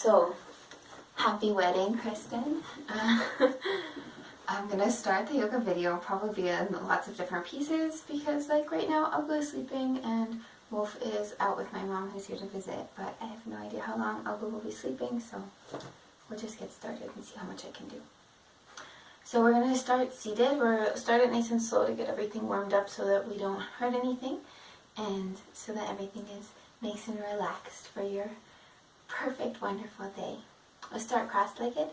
So, happy wedding, Kristen. I'm gonna start the yoga video, probably be in lots of different pieces because like right now Algo is sleeping and Wolf is out with my mom who's here to visit, but I have no idea how long Algo will be sleeping, so we'll just get started and see how much I can do. So we're gonna start seated. We'll start it nice and slow to get everything warmed up so that we don't hurt anything and so that everything is nice and relaxed for your perfect, wonderful day. Let's start cross-legged.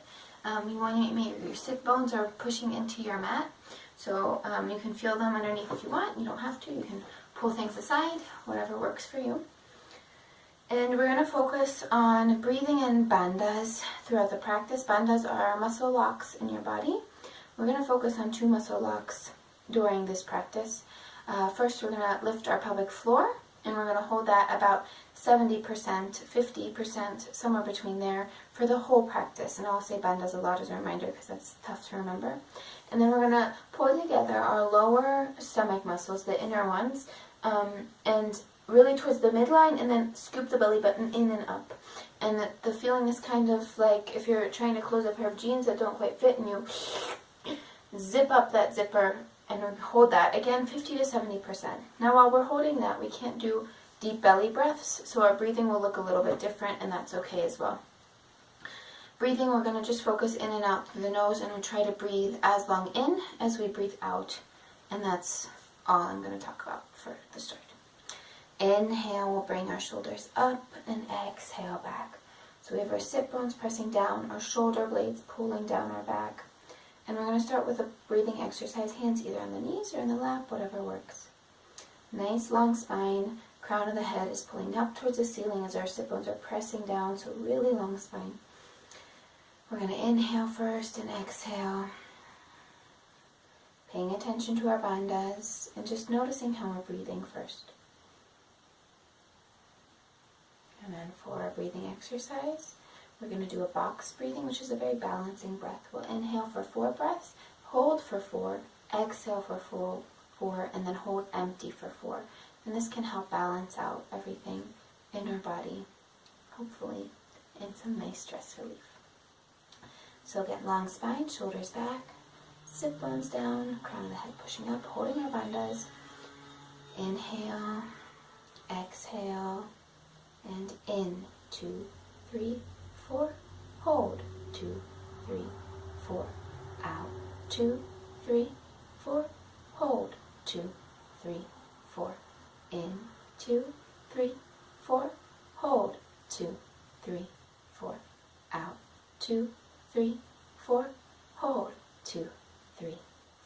You want to make your sit bones are pushing into your mat, so you can feel them underneath if you want. You don't have to. You can pull things aside, whatever works for you. And we're going to focus on breathing in bandhas throughout the practice. Bandhas are muscle locks in your body. We're going to focus on 2 muscle locks during this practice. First, we're going to lift our pelvic floor, and we're going to hold that about 70%, 50%, somewhere between there for the whole practice. And I'll say bandhas a lot as a reminder because that's tough to remember. And then we're going to pull together our lower stomach muscles, the inner ones, and really towards the midline, and then scoop the belly button in and up. And the feeling is kind of like if you're trying to close a pair of jeans that don't quite fit and you zip up that zipper and hold that, again, 50 to 70%. Now while we're holding that, we can't do deep belly breaths, so our breathing will look a little bit different, and that's okay as well. Breathing, we're going to just focus in and out through the nose, and we'll try to breathe as long in as we breathe out, and that's all I'm going to talk about for the start. Inhale, we'll bring our shoulders up, and exhale back. So we have our sit bones pressing down, our shoulder blades pulling down our back. And we're going to start with a breathing exercise, hands either on the knees or in the lap, whatever works. Nice long spine, crown of the head is pulling up towards the ceiling as our sit bones are pressing down, so really long spine. We're going to inhale first and exhale, paying attention to our bandhas and just noticing how we're breathing first. And then for our breathing exercise, we're going to do a box breathing, which is a very balancing breath. We'll inhale for 4 breaths, hold for 4, exhale for 4, and then hold empty for 4. And this can help balance out everything in our body, hopefully in some nice stress relief. So again, long spine, shoulders back, sit bones down, crown of the head pushing up, holding our bandhas. Inhale, exhale, and in, 2, 3, 4, hold, 2, 3, 4, out, 2, 3, 4, hold, 2, 3, 4, in, 2, 3, 4, hold, 2, 3, 4, out, 2, 3, 4, hold, 2, 3,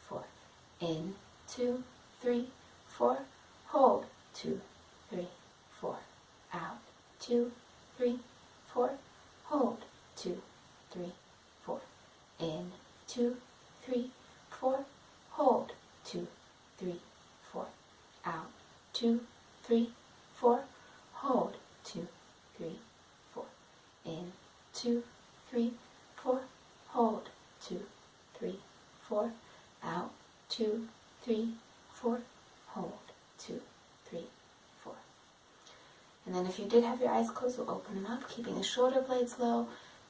4, in, 2, 3, 4, hold, 2, 3, 4, out, 2, 3, 4, hold, 2, 3, 4, in, 2, 3, 4, hold, 2, 3, 4, out, 2, 3, 4, hold, 2, 3, 4, in, 2, 3, 4, hold, 2, 3, 4, out, 2, 3, 4, hold, 2, 3, 4. And then if you did have your eyes closed, we'll open them up, keeping the shoulder blades low.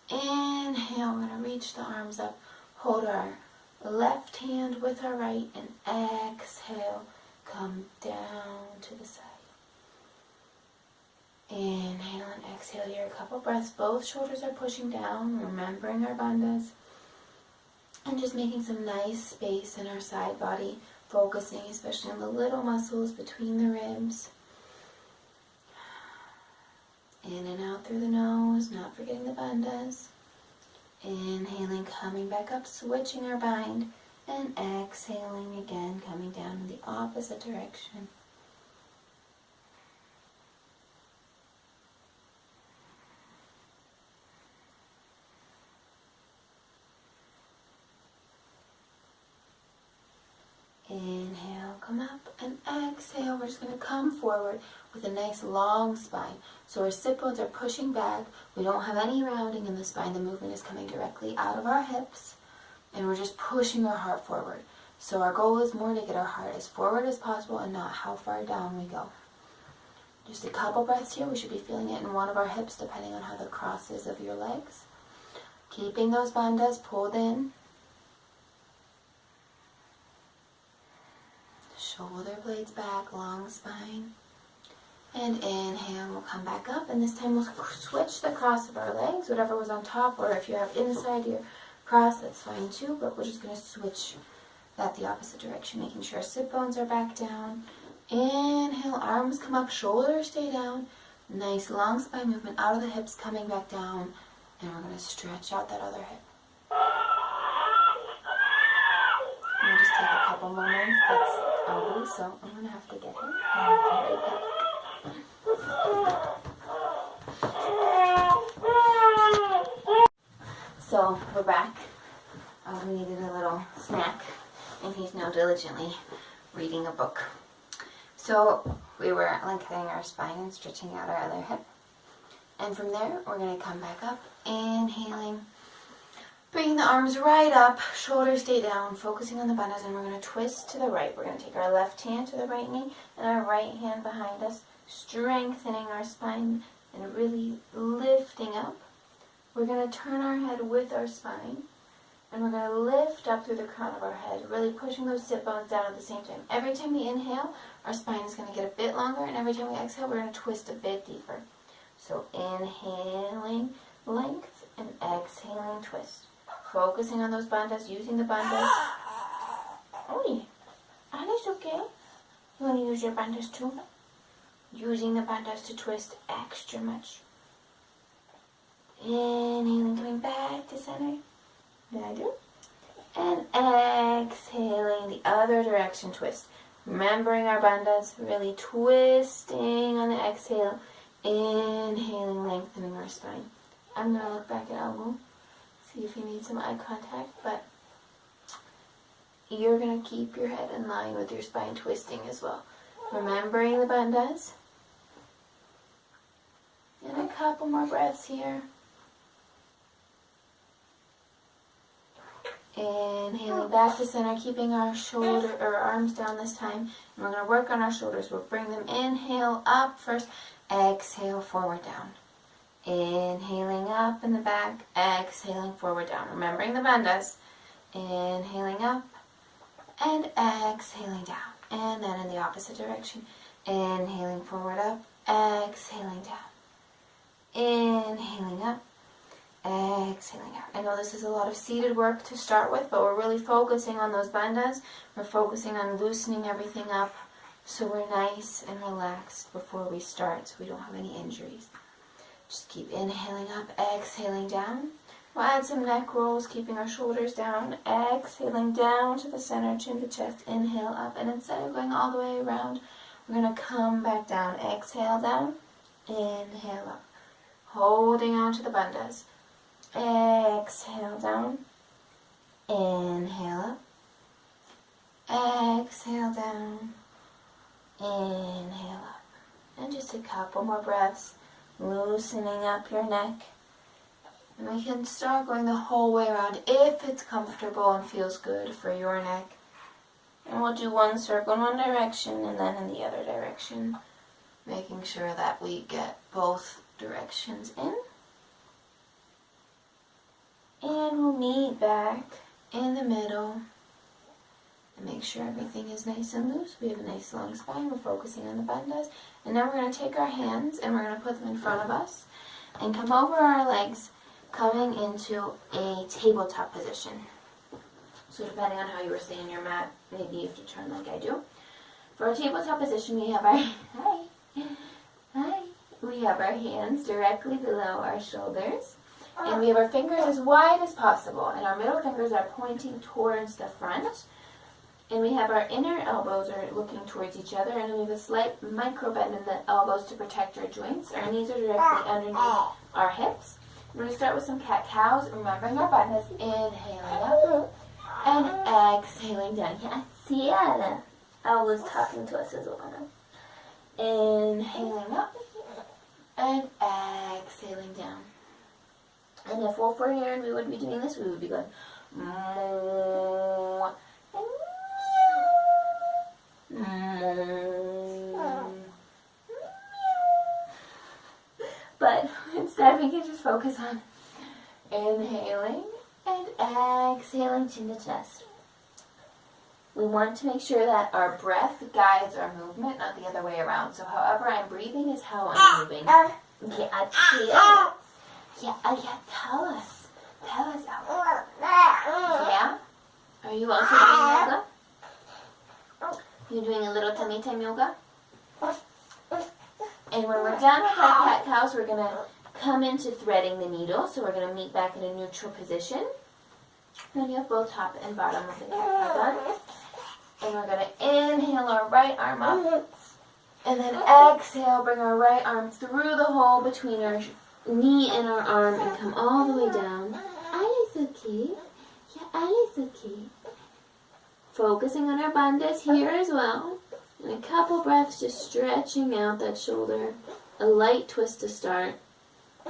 Inhale, we're going to reach the arms up, hold our left hand with our right, and exhale, come down to the side. Inhale and exhale here, a couple breaths. Both shoulders are pushing down, remembering our bandhas, and just making some nice space in our side body, focusing especially on the little muscles between the ribs. In and out through the nose, not forgetting the bandhas. Inhaling, coming back up, switching our bind, and exhaling again, coming down in the opposite direction. Inhale, come up, and exhale. We're just going to come forward with a nice long spine. So our sit bones are pushing back. We don't have any rounding in the spine. The movement is coming directly out of our hips, and we're just pushing our heart forward. So our goal is more to get our heart as forward as possible and not how far down we go. Just a couple breaths here. We should be feeling it in one of our hips depending on how the cross is of your legs. Keeping those bandhas pulled in. Shoulder blades back, long spine. And inhale, we'll come back up, and this time we'll switch the cross of our legs, whatever was on top, or if you have inside your cross, that's fine too, but we're just going to switch that the opposite direction, making sure our sit bones are back down. Inhale, arms come up, shoulders stay down. Nice long spine movement out of the hips, coming back down, and we're going to stretch out that other hip. I'm going to just take a couple moments. That's elbow, so I'm going to have to get him. So we're back. We needed a little snack, and he's now diligently reading a book. So we were lengthening our spine and stretching out our other hip. And from there, we're going to come back up, inhaling, bringing the arms right up, shoulders stay down, focusing on the bandhas, and we're going to twist to the right. We're going to take our left hand to the right knee and our right hand behind us, strengthening our spine and really lifting up. We're going to turn our head with our spine, and we're going to lift up through the crown of our head, really pushing those sit bones down at the same time. Every time we inhale, our spine is going to get a bit longer, and every time we exhale, we're going to twist a bit deeper. So inhaling length and exhaling twist. Focusing on those bandhas, using the bandhas. Oh, and it's okay. You want to use your bandhas too? Using the bandhas to twist extra much. Inhaling, coming back to center. Did I do? And exhaling the other direction, twist. Remembering our bandhas, really twisting on the exhale. Inhaling, lengthening our spine. I'm going to look back at elbow. See if you need some eye contact, but you're going to keep your head in line with your spine twisting as well. Remembering the bandhas. And a couple more breaths here. Inhaling back to center, keeping our arms down this time. And we're going to work on our shoulders. We'll bring them, inhale up first, exhale forward down. Inhaling up in the back, exhaling forward down. Remembering the bandhas. Inhaling up and exhaling down. And then in the opposite direction. Inhaling forward up, exhaling down. Inhaling up, exhaling out. I know this is a lot of seated work to start with, but we're really focusing on those bandhas. We're focusing on loosening everything up so we're nice and relaxed before we start, so we don't have any injuries. Just keep inhaling up, exhaling down. We'll add some neck rolls, keeping our shoulders down, exhaling down to the center, chin to chest, inhale up, and instead of going all the way around, we're going to come back down. Exhale down, inhale up. Holding on to the bandhas. Exhale down, inhale up, exhale down, inhale up. And just a couple more breaths. Loosening up your neck. And we can start going the whole way around if it's comfortable and feels good for your neck. And we'll do one circle in one direction and then in the other direction. Making sure that we get both directions in. And we'll meet back in the middle. And make sure everything is nice and loose. We have a nice long spine. We're focusing on the bandhas. And now we're going to take our hands and we're going to put them in front of us and come over our legs, coming into a tabletop position. So depending on how you were sitting on your mat, maybe you have to turn like I do. For a tabletop position, we have our we have our hands directly below our shoulders. And we have our fingers as wide as possible. And our middle fingers are pointing towards the front. And we have our inner elbows are looking towards each other, and we have a slight micro bend in the elbows to protect our joints. Our knees are directly underneath our hips. We're going to start with some cat-cows, remembering our bandhas. Inhaling up and exhaling down. Yeah, see, elbows talking to us as well now. Inhaling up and exhaling down. And if Wolf were here and we wouldn't be doing this, we would be going moo. instead we can just focus on inhaling and exhaling chin to chest. We want to make sure that our breath guides our movement, not the other way around. So however I'm breathing is how I'm moving. Yeah, tell us. Tell us out. Yeah? Are you also doing yoga? You're doing a little tummy time yoga? And when we're done with our cat-cows, we're going to come into threading the needle. So we're going to meet back in a neutral position. Then you have both top and bottom of the cat-cow done. And we're going to inhale our right arm up. And then exhale, bring our right arm through the hole between our knee and our arm and come all the way down. Ali's okay. Yeah, Ali's okay. Focusing on our bandhas here as well. And a couple breaths just stretching out that shoulder. A light twist to start.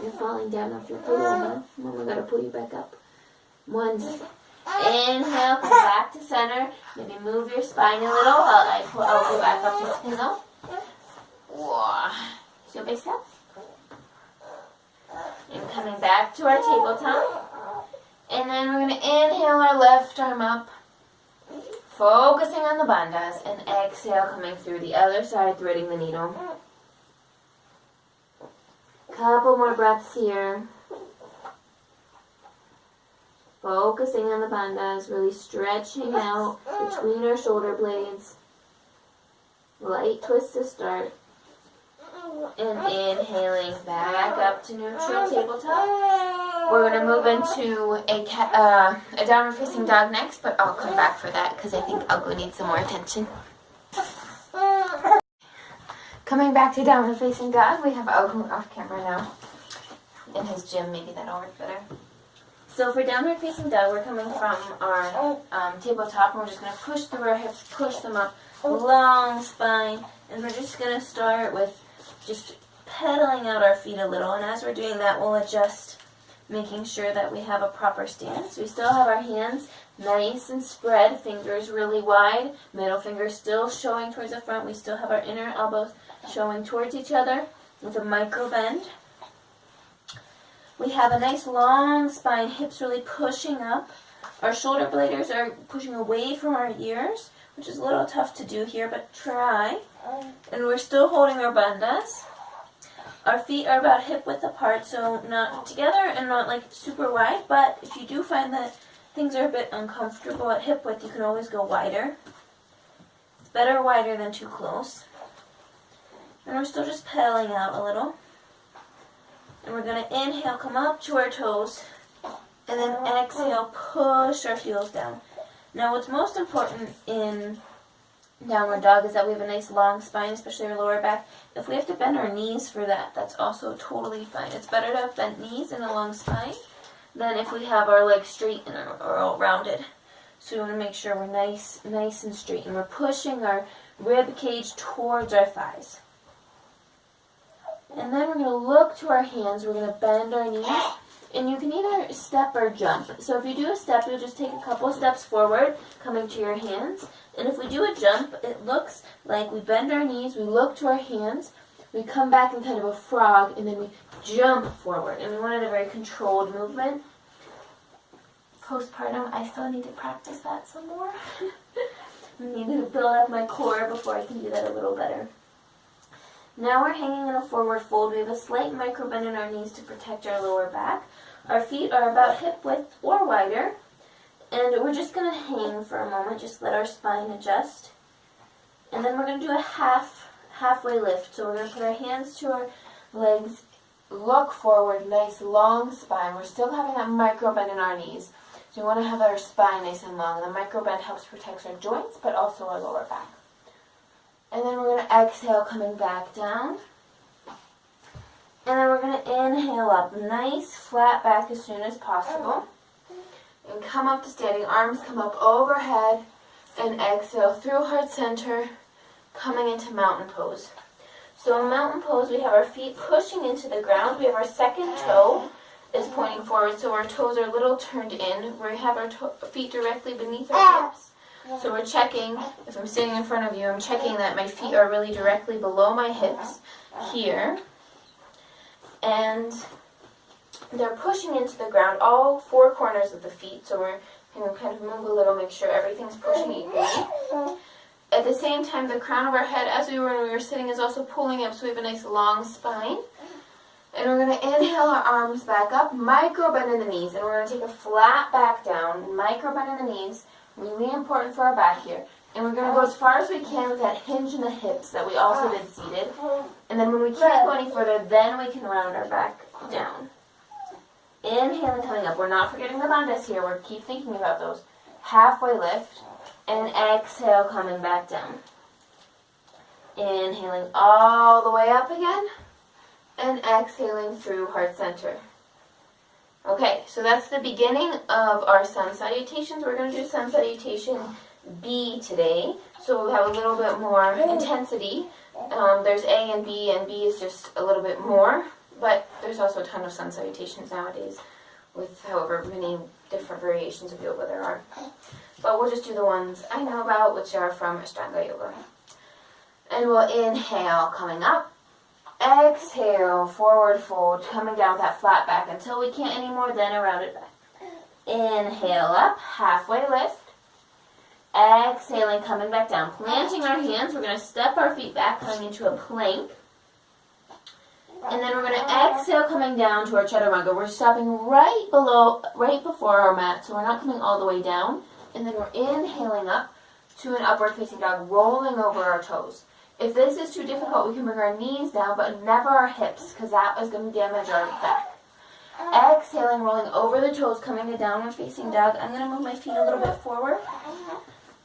You're falling down off your pillow, huh? Mama gotta pull you back up. 1 second. Inhale, come back to center. Maybe move your spine a little while I'll go back up to pillow. Heel base up. And coming back to our tabletop. And then we're going to inhale our left arm up. Focusing on the bandhas. And exhale, coming through the other side, threading the needle. Couple more breaths here. Focusing on the bandhas, really stretching out between our shoulder blades. Light twist to start. And inhaling back up to neutral tabletop. We're going to move into a downward facing dog next, but I'll come back for that because I think Ugly needs some more attention. Coming back to downward facing dog, we have Ugly off camera now. In his gym, maybe that'll work better. So for downward facing dog, we're coming from our tabletop, and we're just going to push through our hips, push them up, long spine, and we're just going to start with just pedaling out our feet a little. And as we're doing that, we'll adjust, making sure that we have a proper stance. We still have our hands nice and spread, fingers really wide, middle finger still showing towards the front. We still have our inner elbows showing towards each other with a micro bend. We have a nice long spine, hips really pushing up. Our shoulder bladers are pushing away from our ears, which is a little tough to do here, but try. And we're still holding our bandhas. Our feet are about hip width apart, so not together and not like super wide, but if you do find that things are a bit uncomfortable at hip width, you can always go wider. It's better wider than too close. And we're still just pedaling out a little. And we're going to inhale, come up to our toes, and then exhale, push our heels down. Now what's most important in downward dog is that we have a nice long spine, especially our lower back. If we have to bend our knees for that, that's also totally fine. It's better to have bent knees and a long spine than if we have our legs straight and are all rounded. So we want to make sure we're nice and straight. And we're pushing our rib cage towards our thighs. And then we're going to look to our hands. We're going to bend our knees. And you can either step or jump. So if you do a step, you'll just take a couple steps forward, coming to your hands. And if we do a jump, it looks like we bend our knees, we look to our hands, we come back in kind of a frog, and then we jump forward. And we wanted a very controlled movement. Postpartum, I still need to practice that some more. I need to build up my core before I can do that a little better. Now we're hanging in a forward fold. We have a slight micro bend in our knees to protect our lower back. Our feet are about hip width or wider. And we're just going to hang for a moment. Just let our spine adjust. And then we're going to do a halfway lift. So we're going to put our hands to our legs, look forward, nice long spine. We're still having that micro bend in our knees. So we want to have our spine nice and long. The micro bend helps protect our joints, but also our lower back. And then we're going to exhale, coming back down. And then we're going to inhale up. Nice flat back as soon as possible. And come up to standing. Arms come up overhead. And exhale through heart center, coming into mountain pose. So in mountain pose, we have our feet pushing into the ground. We have our second toe is pointing forward, so our toes are a little turned in. We have our feet directly beneath our hips. So we're checking, if I'm sitting in front of you, I'm checking that my feet are really directly below my hips here. And they're pushing into the ground, all four corners of the feet. So we're going to kind of move a little, make sure everything's pushing equally. At the same time, the crown of our head, as we were sitting, is also pulling up, so we have a nice long spine. And we're going to inhale our arms back up, micro bend in the knees, and we're going to take a flat back down, micro bend in the knees, really important for our back here. And we're going to go as far as we can with that hinge in the hips that we also did seated. And then when we can't go any further, then we can round our back down. Inhaling, coming up. We're not forgetting the bandhas here. We're keep thinking about those. Halfway lift. And exhale, coming back down. Inhaling all the way up again. And exhaling through heart center. Okay, so that's the beginning of our sun salutations. We're going to do sun salutation B today. So we'll have a little bit more intensity. There's A and B is just a little bit more. But there's also a ton of sun salutations nowadays with however many different variations of yoga there are. But we'll just do the ones I know about, which are from Ashtanga Yoga. And we'll inhale, coming up. Exhale, forward fold, coming down with that flat back until we can't anymore, then a rounded back. Inhale up, halfway lift. Exhaling, coming back down. Planting our hands, we're going to step our feet back, coming into a plank. And then we're going to exhale, coming down to our chaturanga. We're stopping right before our mat, so we're not coming all the way down. And then we're inhaling up to an upward facing dog, rolling over our toes. If this is too difficult, we can bring our knees down, but never our hips, because that is going to damage our back. Exhaling, rolling over the toes, coming to downward facing dog. I'm going to move my feet a little bit forward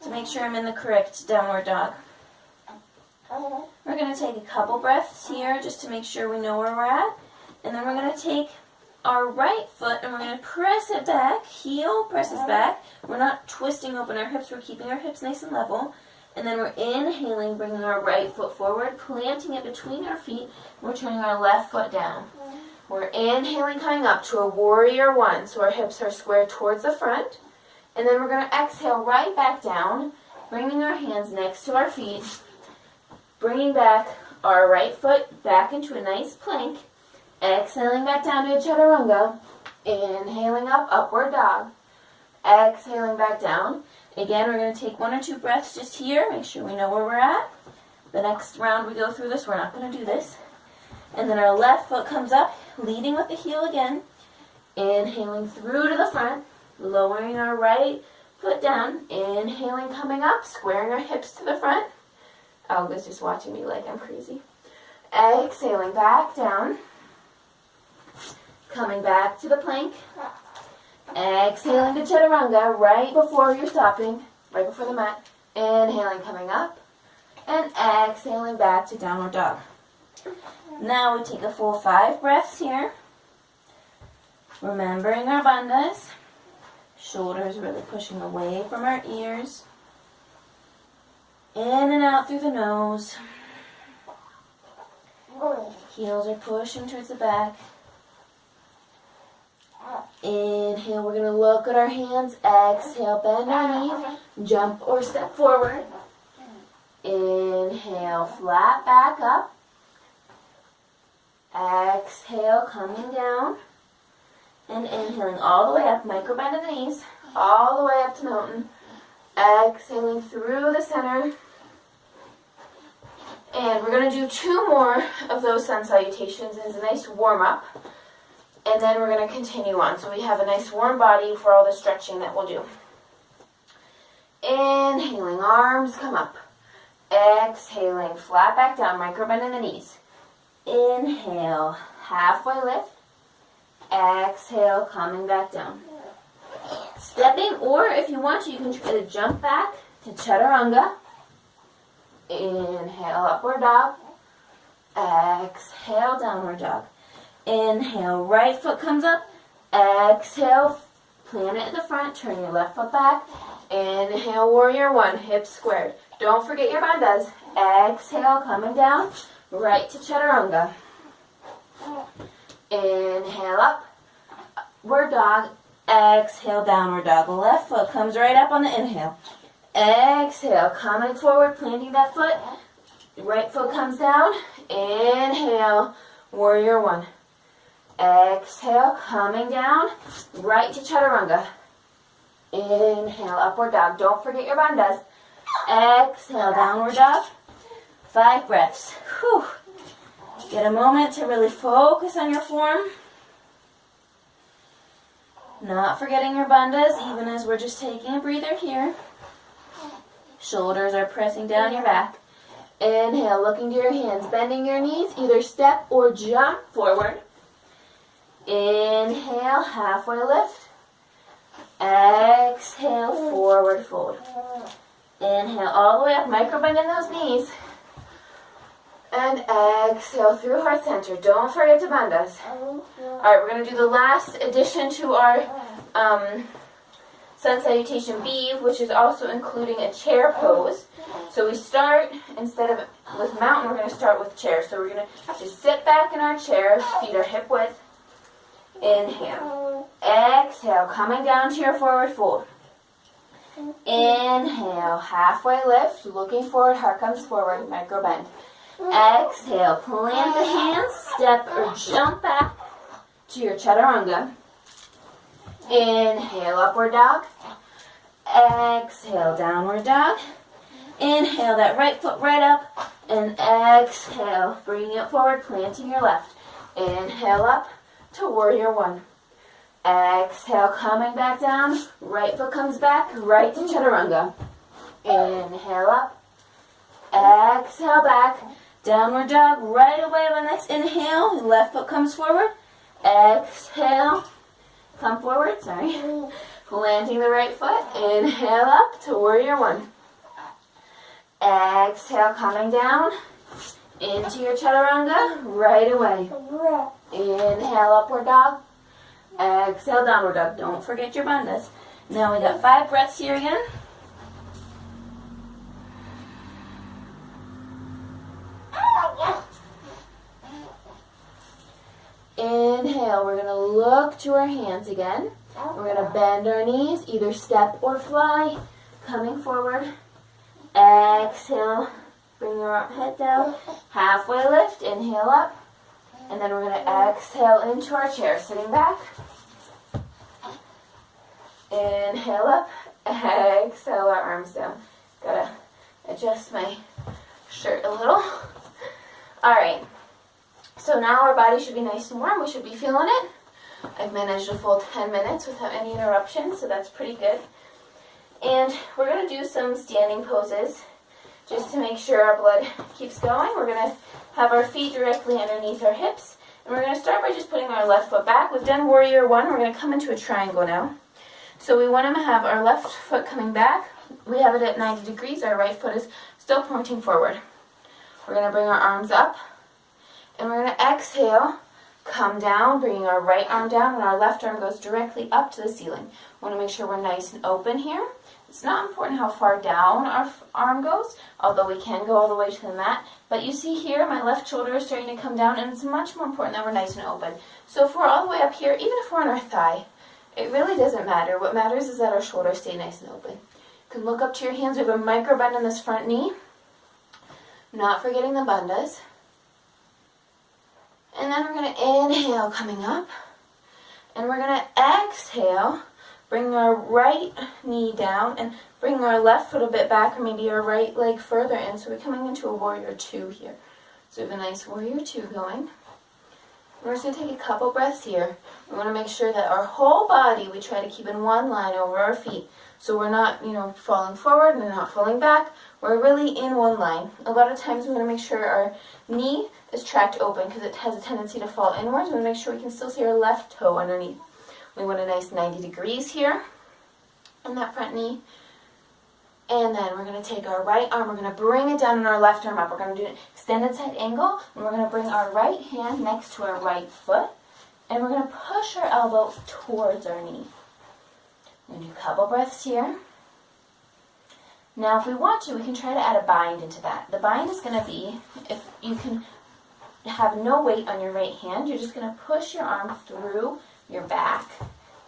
to make sure I'm in the correct downward dog. We're going to take a couple breaths here just to make sure we know where we're at. And then we're going to take our right foot and we're going to press it back. Heel presses back. We're not twisting open our hips. We're keeping our hips nice and level. And then we're inhaling, bringing our right foot forward, planting it between our feet. We're turning our left foot down. We're inhaling, coming up to a warrior one. So our hips are square towards the front. And then we're going to exhale right back down, bringing our hands next to our feet. Bringing back our right foot back into a nice plank. Exhaling back down to a chaturanga. Inhaling up, upward dog. Exhaling back down. Again, we're going to take 1 or 2 breaths just here. Make sure we know where we're at. The next round we go through this, we're not going to do this. And then our left foot comes up, leading with the heel again. Inhaling through to the front. Lowering our right foot down. Inhaling, coming up, squaring our hips to the front. Olga's just watching me like I'm crazy. Exhaling back down. Coming back to the plank. Exhaling to chaturanga right before you're stopping, right before the mat. Inhaling, coming up. And exhaling back to downward dog. Now we take a full 5 breaths here. Remembering our bandhas. Shoulders really pushing away from our ears. In and out through the nose. Heels are pushing towards the back. Inhale, we're going to look at our hands. Exhale, bend our knees. Jump or step forward. Inhale, flat back up. Exhale, coming down. And inhaling all the way up. Micro bend in the knees. All the way up to mountain. Exhaling through the center. And we're going to do 2 more of those sun salutations as a nice warm-up. And then we're going to continue on. So we have a nice warm body for all the stretching that we'll do. Inhaling, arms come up. Exhaling, flat back down, micro bend in the knees. Inhale, halfway lift. Exhale, coming back down. Stepping, or if you want to, you can try to jump back to chaturanga. Inhale, upward dog. Exhale, downward dog. Inhale, right foot comes up. Exhale, plant it in the front. Turn your left foot back. Inhale, warrior one, hips squared. Don't forget your bandhas. Exhale, coming down. Right to chaturanga. Inhale up. Upward dog. Exhale, downward dog. Left foot comes right up on the inhale. Exhale, coming forward, planting that foot. Right foot comes down. Inhale, warrior one. Exhale, coming down, right to chaturanga. Inhale, upward dog. Don't forget your bandhas. Exhale, downward dog. 5 breaths. Whew. Get a moment to really focus on your form. Not forgetting your bandhas, even as we're just taking a breather here. Shoulders are pressing down your back. Inhale, looking to your hands, bending your knees, either step or jump forward. Inhale, halfway lift. Exhale, forward fold. Inhale, all the way up, micro bend in those knees. And exhale through heart center. Don't forget to bandhas. Alright, we're going to do the last addition to our Sun Salutation B, which is also including a chair pose. So we start, instead of with mountain, we're going to start with chair. So we're going to just sit back in our chair, feet are hip width. Inhale. Exhale, coming down to your forward fold. Inhale, halfway lift, looking forward, heart comes forward, micro bend. Exhale, plant the hands, step or jump back to your chaturanga. Inhale, upward dog. Exhale, downward dog. Inhale, that right foot right up. And exhale, bringing it forward, planting your left. Inhale up to warrior one. Exhale, coming back down. Right foot comes back, right to chaturanga. Inhale up. Exhale back. Downward dog, right away on the next inhale. Left foot comes forward. Exhale. Come forward, sorry. Planting the right foot. Inhale up to warrior one. Exhale, coming down into your chaturanga right away. Inhale, upward dog. Exhale, downward dog. Don't forget your bandhas. Now we got 5 breaths here again. Inhale, we're going to look to our hands again. We're going to bend our knees, either step or fly, coming forward. Exhale, bring your head down, halfway lift, inhale up, and then we're going to exhale into our chair, sitting back. Inhale up, exhale our arms down. Gotta adjust my shirt a little. Alright, so now our body should be nice and warm, we should be feeling it. I've managed a full 10 minutes without any interruptions, so that's pretty good. And we're going to do some standing poses just to make sure our blood keeps going. We're going to have our feet directly underneath our hips. And we're going to start by just putting our left foot back. We've done warrior one. We're going to come into a triangle now. So we want to have our left foot coming back. We have it at 90 degrees. Our right foot is still pointing forward. We're going to bring our arms up. And we're going to exhale, come down, bringing our right arm down, and our left arm goes directly up to the ceiling. We want to make sure we're nice and open here. It's not important how far down our arm goes, although we can go all the way to the mat. But you see here, my left shoulder is starting to come down, and it's much more important that we're nice and open. So if we're all the way up here, even if we're on our thigh, it really doesn't matter. What matters is that our shoulders stay nice and open. You can look up to your hands. We have a micro bend in this front knee. Not forgetting the bandhas. And then we're going to inhale, coming up. And we're going to exhale. Bring our right knee down and bring our left foot a bit back, or maybe our right leg further in. So we're coming into a warrior two here. So we have a nice warrior two going. We're just going to take a couple breaths here. We want to make sure that our whole body, we try to keep in one line over our feet. So we're not, falling forward and not falling back. We're really in one line. A lot of times we want to make sure our knee is tracked open because it has a tendency to fall inwards. We want to make sure we can still see our left toe underneath. We want a nice 90 degrees here in that front knee. And then we're going to take our right arm, we're going to bring it down and our left arm up. We're going to do an extended side angle, and we're going to bring our right hand next to our right foot. And we're going to push our elbow towards our knee. We're going to do a couple breaths here. Now if we want to, we can try to add a bind into that. The bind is going to be, if you can have no weight on your right hand, you're just going to push your arm through your back,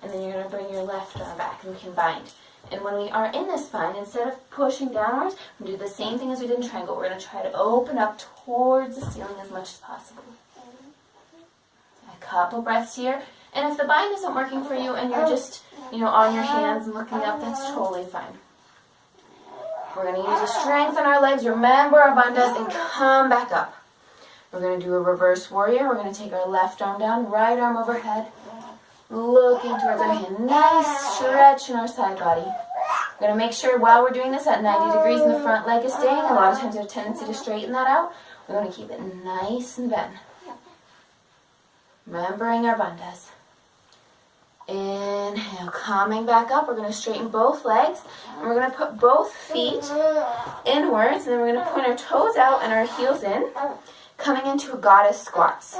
and then you're going to bring your left arm back, and we can bind. And when we are in this bind, instead of pushing downwards, we do the same thing as we did in triangle. We're going to try to open up towards the ceiling as much as possible. Couple breaths here. And if the bind isn't working for you and you're just, on your hands and looking up, that's totally fine. We're going to use the strength in our legs. Remember our bandhas and come back up. We're going to do a reverse warrior. We're going to take our left arm down, right arm overhead, looking towards our hand. Nice stretch in our side body. We're going to make sure while we're doing this that 90 degrees in the front leg is staying. A lot of times you have a tendency to straighten that out. We're going to keep it nice and bent. Remembering our bandhas. Inhale, coming back up. We're going to straighten both legs. And we're going to put both feet inwards. And then we're going to point our toes out and our heels in. Coming into a goddess squats.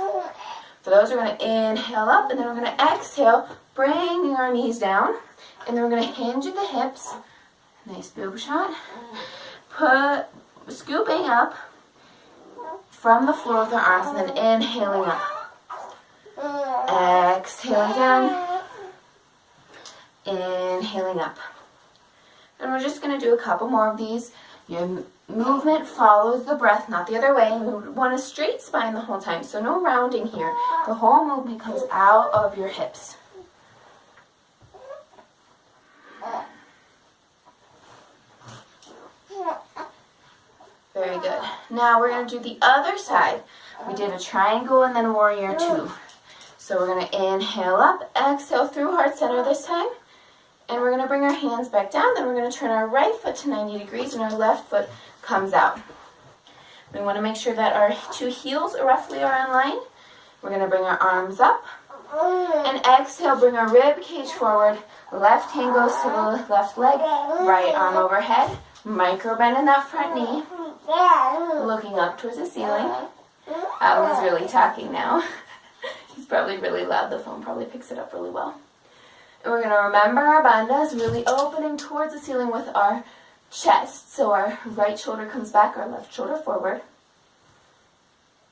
For those, we're going to inhale up. And then we're going to exhale, bringing our knees down. And then we're going to hinge at the hips. Nice boob shot. Scooping up from the floor with our arms. And then inhaling up. Exhaling down. Inhaling up. And we're just going to do a couple more of these. Your movement follows the breath, not the other way. We want a straight spine the whole time, so no rounding here. The whole movement comes out of your hips. Very good. Now we're going to do the other side. We did a triangle and then warrior two. So we're going to inhale up, exhale through heart center this time. And we're going to bring our hands back down. Then we're going to turn our right foot to 90 degrees and our left foot comes out. We want to make sure that our two heels roughly are in line. We're going to bring our arms up. And exhale, bring our rib cage forward. Left hand goes to the left leg. Right arm overhead. Micro bend in that front knee. Looking up towards the ceiling. Alan's really talking now. He's probably really loud. The phone probably picks it up really well. And we're going to remember our bandhas, really opening towards the ceiling with our chest. So our right shoulder comes back, our left shoulder forward.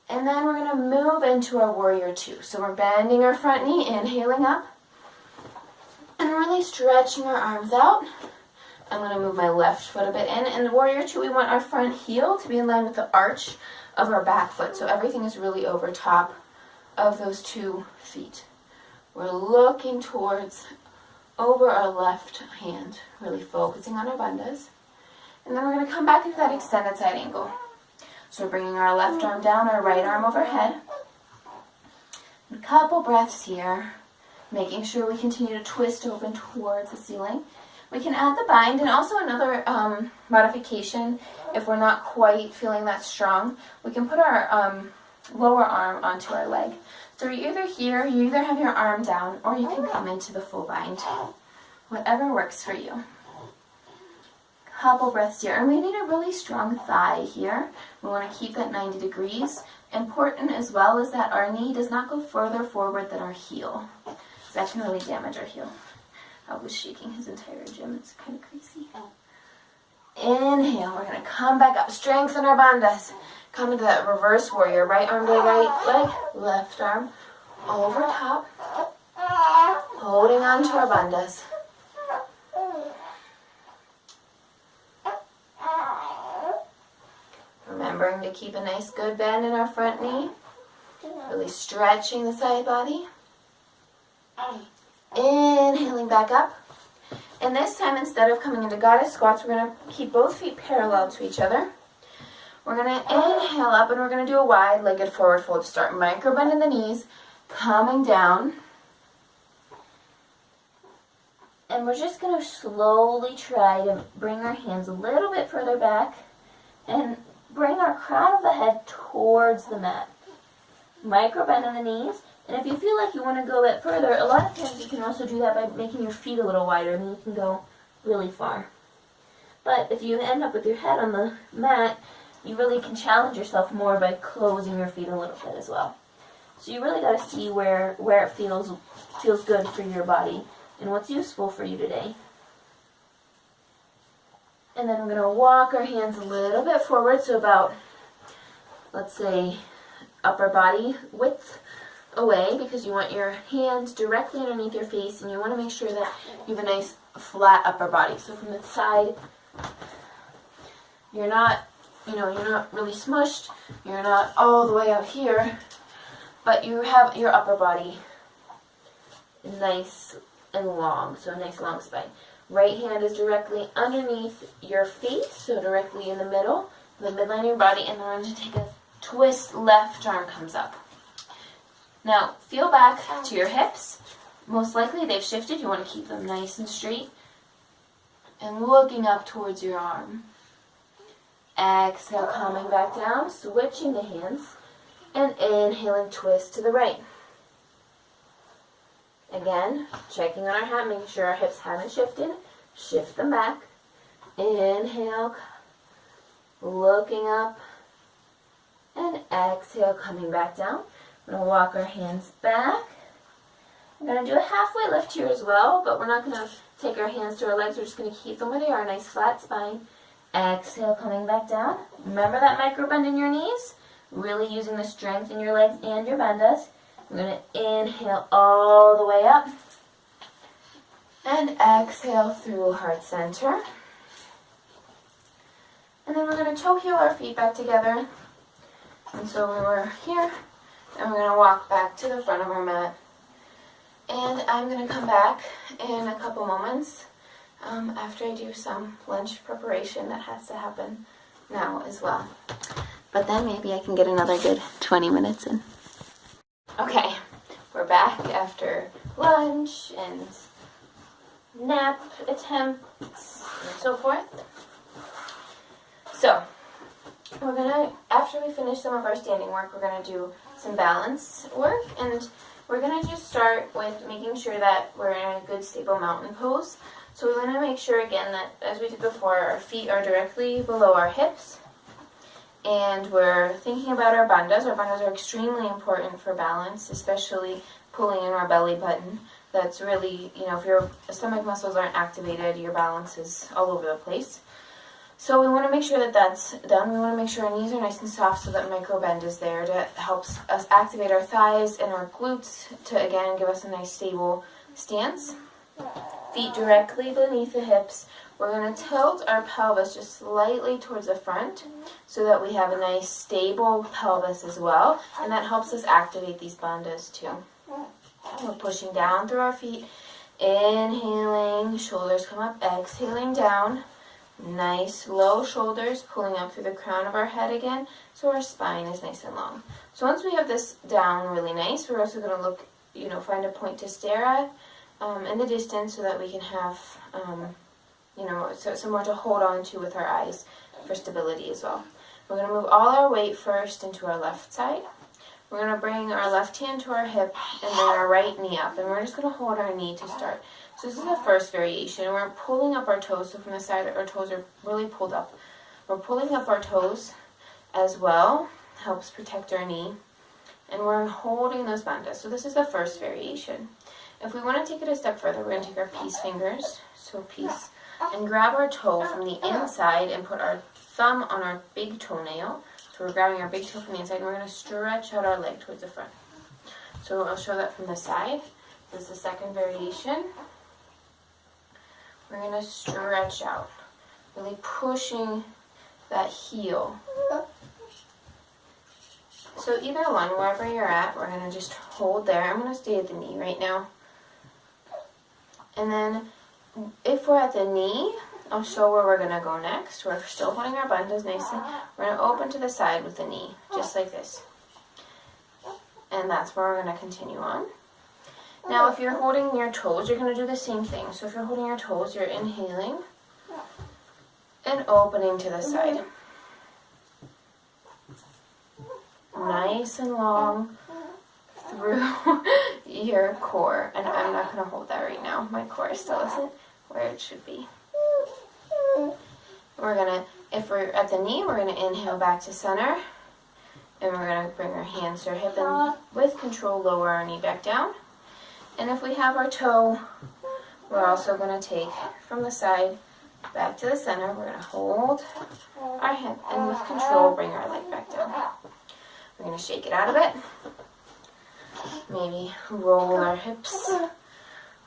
And then we're going to move into our warrior two. So we're bending our front knee, inhaling up. And really stretching our arms out. I'm going to move my left foot a bit in. And the warrior two, we want our front heel to be in line with the arch of our back foot. So everything is really over top of those 2 feet. We're looking towards over our left hand, really focusing on our bandhas. And then we're going to come back into that extended side angle. So we're bringing our left arm down, our right arm overhead. A couple breaths here, making sure we continue to twist open towards the ceiling. We can add the bind, and also another modification, if we're not quite feeling that strong, we can put our lower arm onto our leg. So you're either here, you either have your arm down, or you can come into the full bind. Whatever works for you. Couple breaths here. And we need a really strong thigh here. We want to keep that 90 degrees. Important as well is that our knee does not go further forward than our heel. So that can really damage our heel. I was shaking his entire gym. It's kind of crazy. Inhale. We're going to come back up. Strengthen our bandhas. Come into that reverse warrior. Right arm to the right leg. Left arm over top. Holding on to our bandhas. Remembering to keep a nice good bend in our front knee. Really stretching the side body. Inhaling back up. And this time, instead of coming into goddess squats, we're going to keep both feet parallel to each other. We're going to inhale up and we're going to do a wide-legged forward fold to start. Micro bend in the knees, coming down. And we're just going to slowly try to bring our hands a little bit further back and bring our crown of the head towards the mat. Micro bend in the knees. And if you feel like you want to go a bit further, a lot of times you can also do that by making your feet a little wider, and then you can go really far. But if you end up with your head on the mat, you really can challenge yourself more by closing your feet a little bit as well. So you really got to see where it feels good for your body and what's useful for you today. And then we're going to walk our hands a little bit forward, so about, let's say, upper body width away, because you want your hands directly underneath your face and you want to make sure that you have a nice flat upper body. So from the side, you're not really smushed, you're not all the way up here, but you have your upper body nice and long, so a nice long spine. Right hand is directly underneath your feet, so directly in the middle, the midline of your body, and then we're going to take a twist, left arm comes up. Now, feel back to your hips. Most likely they've shifted. You want to keep them nice and straight. And looking up towards your arm. Exhale, coming back down, switching the hands, and inhaling, twist to the right. Again, checking on our hat, making sure our hips haven't shifted. Shift them back. Inhale, looking up, and exhale, coming back down. We're going to walk our hands back. We're going to do a halfway lift here as well, but we're not going to take our hands to our legs. We're just going to keep them where they are, nice flat spine. Exhale, coming back down. Remember that micro bend in your knees? Really using the strength in your legs and your bandhas. We're going to inhale all the way up. And exhale through heart center. And then we're going to toe heel our feet back together. And so we were here, and we're going to walk back to the front of our mat. And I'm going to come back in a couple moments after I do some lunch preparation that has to happen now as well. But then maybe I can get another good 20 minutes in. Okay, we're back after lunch and nap attempts and so forth. So, we're gonna, after we finish some of our standing work, we're gonna do some balance work, and we're gonna just start with making sure that we're in a good stable mountain pose. So we want to make sure again that, as we did before, our feet are directly below our hips, and we're thinking about our bandhas. Our bandhas are extremely important for balance, especially pulling in our belly button. That's really, if your stomach muscles aren't activated, your balance is all over the place. So we want to make sure that that's done. We want to make sure our knees are nice and soft so that micro bend is there to help us activate our thighs and our glutes to, again, give us a nice stable stance. Feet directly beneath the hips. We're going to tilt our pelvis just slightly towards the front so that we have a nice stable pelvis as well, and that helps us activate these bandhas too. We're pushing down through our feet, inhaling, shoulders come up, exhaling down. Nice low shoulders pulling up through the crown of our head again, so our spine is nice and long. So once we have this down really nice, we're also going to look, find a point to stare at in the distance so that we can have, somewhere to hold on to with our eyes for stability as well. We're going to move all our weight first into our left side. We're going to bring our left hand to our hip and bring our right knee up, and we're just going to hold our knee to start. So this is the first variation. We're pulling up our toes, so from the side our toes are really pulled up. We're pulling up our toes as well, helps protect our knee, and we're holding those bandhas. So this is the first variation. If we want to take it a step further, we're going to take our peace fingers, so peace, and grab our toe from the inside and put our thumb on our big toenail. So we're grabbing our big toe from the inside, and we're going to stretch out our leg towards the front. So I'll show that from the side. This is the second variation. We're going to stretch out, really pushing that heel. So either one, wherever you're at, we're going to just hold there. I'm going to stay at the knee right now. And then if we're at the knee, I'll show where we're going to go next. We're still holding our bandhas nicely. We're going to open to the side with the knee, just like this. And that's where we're going to continue on. Now, if you're holding your toes, you're going to do the same thing. So if you're holding your toes, you're inhaling and opening to the side. Nice and long through your core. And I'm not going to hold that right now. My core still isn't where it should be. We're going to, if we're at the knee, we're going to inhale back to center. And we're going to bring our hands to our hip and with control lower our knee back down. And if we have our toe, we're also going to take from the side back to the center. We're going to hold our hip and with control bring our leg back down. We're going to shake it out a bit. Maybe roll our hips,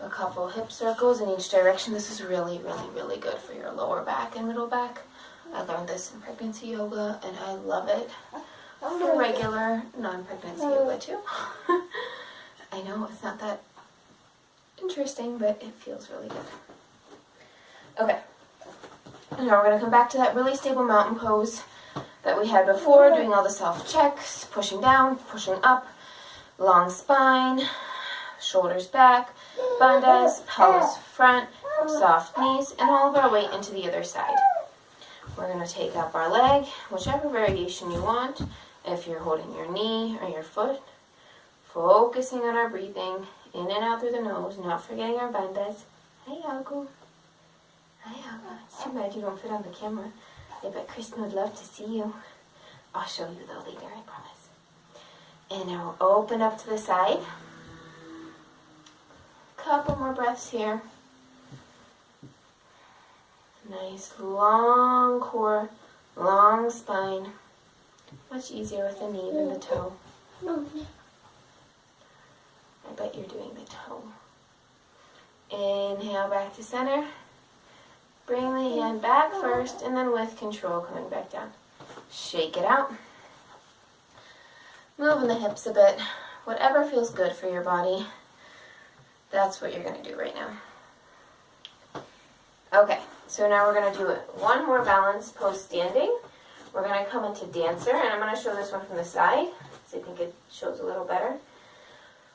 a couple hip circles in each direction. This is really, really, really good for your lower back and middle back. I learned this in pregnancy yoga and I love it. for regular non-pregnancy yoga too. I know it's not that interesting, but it feels really good. Okay, and now we're going to come back to that really stable mountain pose that we had before, doing all the self-checks, pushing down, pushing up, long spine, shoulders back, bandhas, pelvis front, soft knees, and all of our weight into the other side. We're going to take up our leg, whichever variation you want. If you're holding your knee or your foot, focusing on our breathing, in and out through the nose, not forgetting our bandhas. Hi, Algo. Hi, Algo. It's too bad you don't fit on the camera. I bet Kristen would love to see you. I'll show you though later, I promise. And now we'll open up to the side. Couple more breaths here. Nice long core, long spine. Much easier with the knee than the toe. I bet you're doing the toe. Inhale back to center. Bring the hand back first, and then with control coming back down. Shake it out. Moving the hips a bit. Whatever feels good for your body, that's what you're going to do right now. Okay, so now we're going to do one more balance pose standing. We're going to come into dancer, and I'm going to show this one from the side, because I think it shows a little better.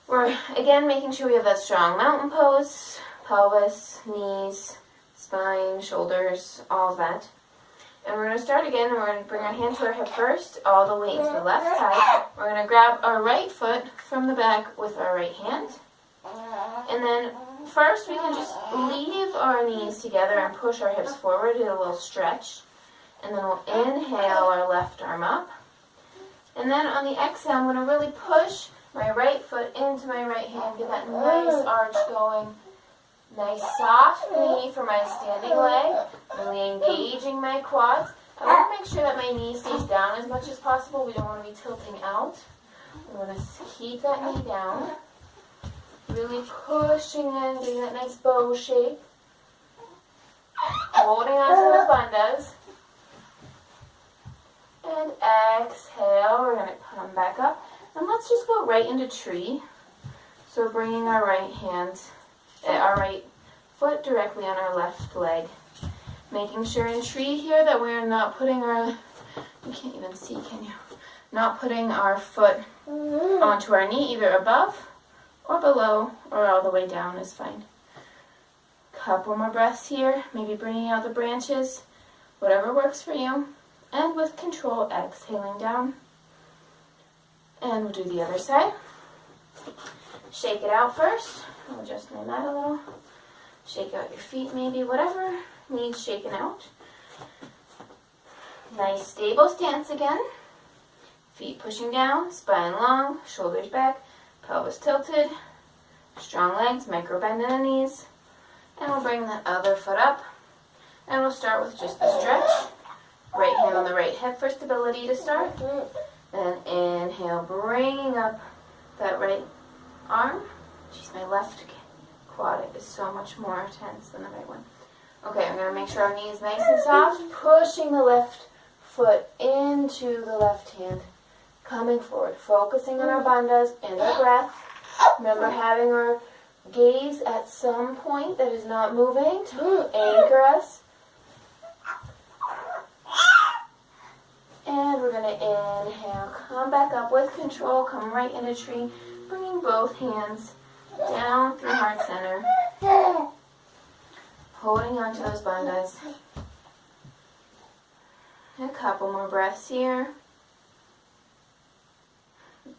We're, again, making sure we have that strong mountain pose, pelvis, knees, spine, shoulders, all of that. And we're going to start again, and we're going to bring our hand to our hip first, all the way into the left side. We're going to grab our right foot from the back with our right hand. And then first we can just leave our knees together and push our hips forward, do a little stretch. And then we'll inhale our left arm up. And then on the exhale, I'm going to really push my right foot into my right hand, get that nice arch going. Nice soft knee for my standing leg, really engaging my quads. I want to make sure that my knee stays down as much as possible. We don't want to be tilting out. We want to keep that knee down. Really pushing in, getting that nice bow shape. Holding on to those bandhas. And exhale, we're going to come back up. And let's just go right into tree. So bringing our right hand, our right foot directly on our left leg. Making sure in tree here that we're not putting our, you can't even see, can you? Not putting our foot onto our knee, either above or below or all the way down is fine. Couple more breaths here, maybe bringing out the branches, whatever works for you. And with control, exhaling down. And we'll do the other side. Shake it out first. I'll just move that a little. Shake out your feet maybe, whatever needs shaken out. Nice stable stance again. Feet pushing down, spine long, shoulders back, pelvis tilted. Strong legs, micro bend in the knees. And we'll bring that other foot up. And we'll start with just the stretch. Right hand on the right hip for stability to start. Then inhale, bringing up that right arm. Jeez, my left quad is so much more tense than the right one. Okay, I'm going to make sure our knee is nice and soft. Pushing the left foot into the left hand. Coming forward. Focusing on our bandhas and our breath. Remember having our gaze at some point that is not moving to anchor us. And we're going to inhale, come back up with control, come right into tree, bringing both hands down through heart center, holding on to those bandhas. A couple more breaths here.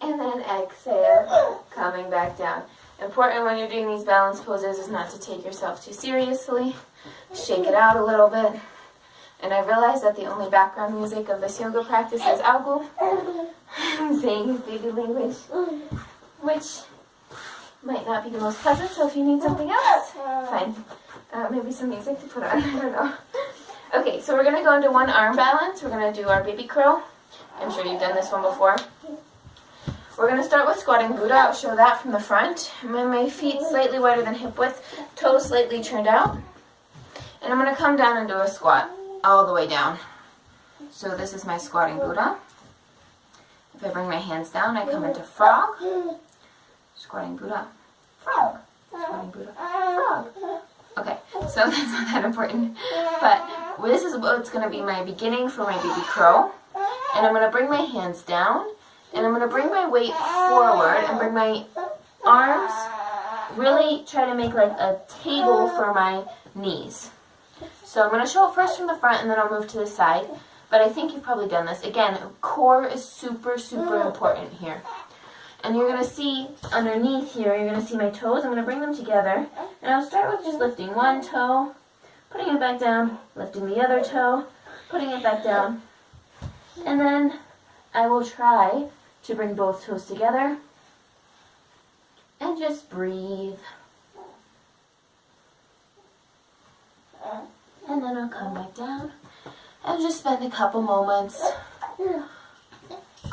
And then exhale, coming back down. Important when you're doing these balance poses is not to take yourself too seriously. Shake it out a little bit. And I realized that the only background music of this yoga practice is Algo saying his baby language, which might not be the most pleasant, so if you need something else, fine. Maybe some music to put on, I don't know. Okay, so we're going to go into one arm balance. We're going to do our baby crow. I'm sure you've done this one before. We're going to start with squatting Buddha. I'll show that from the front. My feet slightly wider than hip width, toes slightly turned out. And I'm going to come down and do a squat all the way down. So this is my squatting Buddha. If I bring my hands down, I come into frog, squatting Buddha, frog, squatting Buddha, frog. Okay, so that's not that important, but this is what's going to be my beginning for my baby crow. And I'm going to bring my hands down, and I'm going to bring my weight forward and bring my arms, really try to make like a table for my knees. So I'm going to show it first from the front, and then I'll move to the side. But I think you've probably done this. Again, core is super, super important here. And you're going to see underneath here, you're going to see my toes. I'm going to bring them together. And I'll start with just lifting one toe, putting it back down, lifting the other toe, putting it back down. And then I will try to bring both toes together and just breathe. And then I'll come back down and just spend a couple moments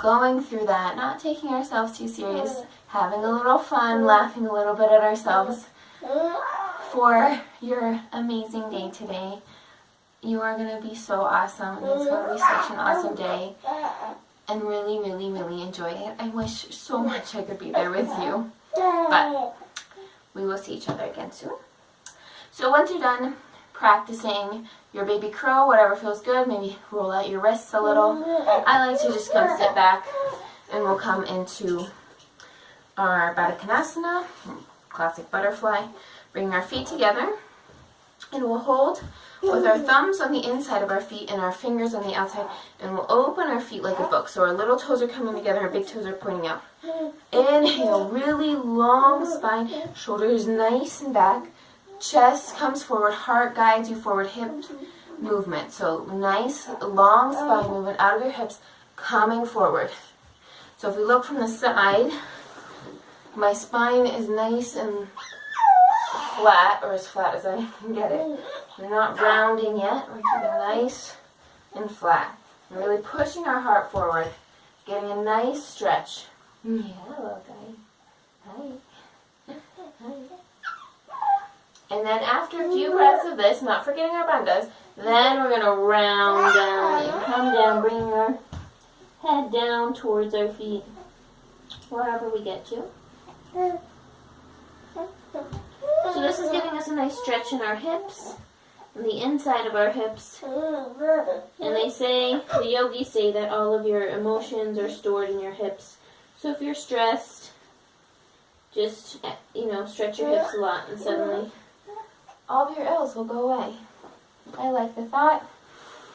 going through that, not taking ourselves too serious, having a little fun, laughing a little bit at ourselves for your amazing day today. You are going to be so awesome, and it's going to be such an awesome day, and really, really, really enjoy it. I wish so much I could be there with you, but we will see each other again soon. So once you're done practicing your baby crow, whatever feels good, maybe roll out your wrists a little. I like to just come sit back, and we'll come into our Baddha Konasana, classic butterfly. Bring our feet together, and we'll hold with our thumbs on the inside of our feet and our fingers on the outside, and we'll open our feet like a book. So our little toes are coming together, our big toes are pointing out. Inhale, really long spine, shoulders nice and back. Chest comes forward, heart guides you forward, hip movement. So nice, long spine movement out of your hips, coming forward. So if we look from the side, my spine is nice and flat, or as flat as I can get it. We're not rounding yet, we're keeping nice and flat. We're really pushing our heart forward, getting a nice stretch. Yeah, hello guy. Hi. Hi. And then after a few breaths of this, not forgetting our bandhas, then we're going to round down and come down, bringing our head down towards our feet, wherever we get to. So this is giving us a nice stretch in our hips, and the inside of our hips. And they say, the yogis say that all of your emotions are stored in your hips. So if you're stressed, just, stretch your hips a lot, and suddenly all of your ills will go away. I like the thought.